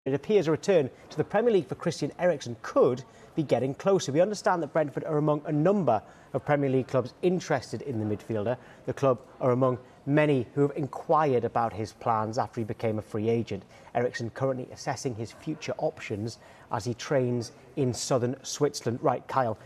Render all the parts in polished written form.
It appears a return to the Premier League for Christian Eriksen could be getting closer. We understand that Brentford are among a number of Premier League clubs interested in the midfielder. The club are among many who have inquired about his plans after he became a free agent. Eriksen currently assessing his future options as he trains in southern Switzerland. Right, Kyle,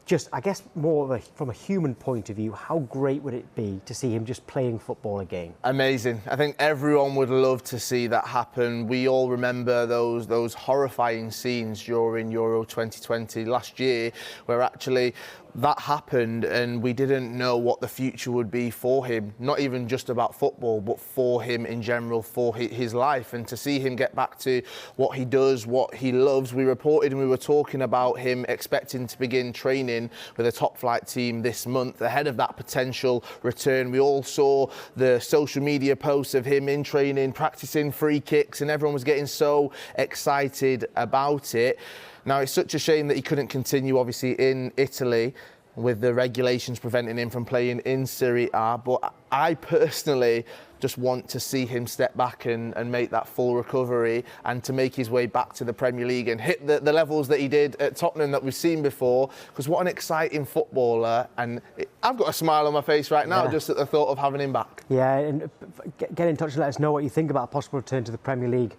just, I guess, from a human point of view, how great would it be to see him just playing football again? Amazing. I think everyone would love to see that happen. We all remember those horrifying scenes during Euro 2020 last year, where actually that happened and we didn't know what the future would be for him, not even just about football, but for him in general, for his life. And to see him get back to what he does, what he loves. We reported and we were talking about him expecting to begin training with a top flight team this month ahead of that potential return. We all saw the social media posts of him in training, practicing free kicks, and everyone was getting so excited about it. Now, it's such a shame that he couldn't continue, obviously, in Italy with the regulations preventing him from playing in Serie A. But I personally just want to see him step back and make that full recovery and to make his way back to the Premier League and hit the levels that he did at Tottenham that we've seen before. Because what an exciting footballer. And I've got a smile on my face right now just at the thought of having him back. Yeah, and get in touch and let us know what you think about a possible return to the Premier League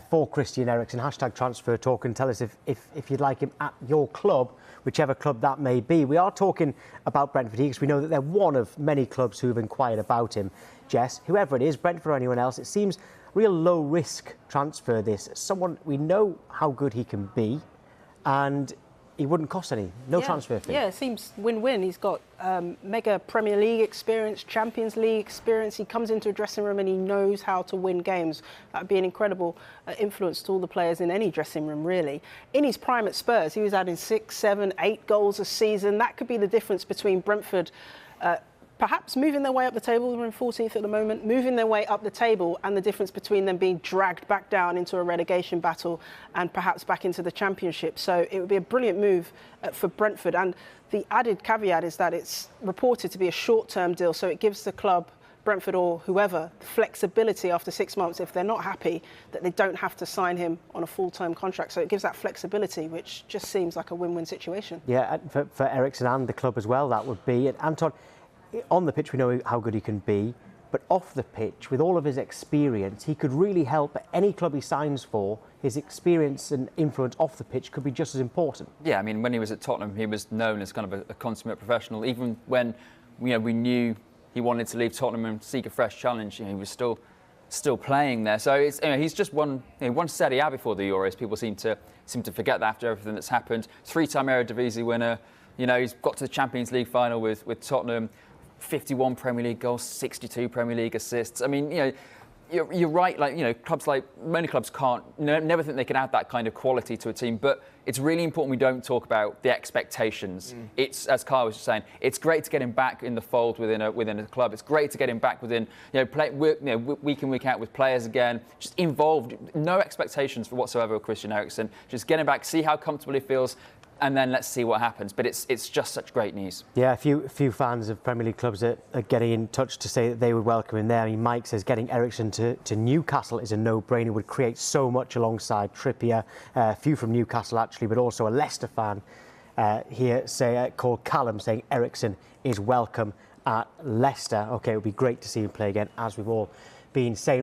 for Christian Eriksen. #transfer talk, and tell us if you'd like him at your club, whichever club that may be. We are talking about Brentford here because we know that they're one of many clubs who have inquired about him. Jess, whoever it is, Brentford or anyone else, it seems real low-risk transfer this. Someone, we know how good he can be, and he wouldn't cost any, transfer fee. Yeah, it seems win-win. He's got mega Premier League experience, Champions League experience. He comes into a dressing room and he knows how to win games. That would be an incredible influence to all the players in any dressing room, really. In his prime at Spurs, he was adding 6, 7, 8 goals a season. That could be the difference between Brentford perhaps moving their way up the table. They're in 14th at the moment, moving their way up the table, and the difference between them being dragged back down into a relegation battle and perhaps back into the Championship. So it would be a brilliant move for Brentford. And the added caveat is that it's reported to be a short-term deal, so it gives the club, Brentford or whoever, flexibility after 6 months, if they're not happy, that they don't have to sign him on a full-term contract. So it gives that flexibility, which just seems like a win-win situation. Yeah, for Eriksen and the club as well, that would be. And Anton, on the pitch, we know how good he can be, but off the pitch, with all of his experience, he could really help any club he signs for. His experience and influence off the pitch could be just as important. Yeah, I mean, when he was at Tottenham, he was known as kind of a consummate professional. Even when we knew he wanted to leave Tottenham and seek a fresh challenge, he was still playing there. So it's, he's just won Serie A before the Euros. People seem to forget that after everything that's happened. 3-time Eredivisie winner. He's got to the Champions League final with Tottenham. 51 Premier League goals, 62 Premier League assists. I mean, you're right. Clubs many clubs can't, never think they can add that kind of quality to a team. But it's really important we don't talk about the expectations. It's, as Kyle was just saying, it's great to get him back in the fold within a club. It's great to get him back within, week in, week out with players again, just involved. No expectations for whatsoever with Christian Eriksen. Just get him back, see how comfortable he feels, and then let's see what happens. But it's just such great news. Yeah, a few fans of Premier League clubs are getting in touch to say that they would welcome him there. I mean, Mike says getting Eriksen to Newcastle is a no-brainer. Would create so much alongside Trippier. A few from Newcastle actually, but also a Leicester fan here called Callum saying Eriksen is welcome at Leicester. Okay, it would be great to see him play again, as we've all been saying.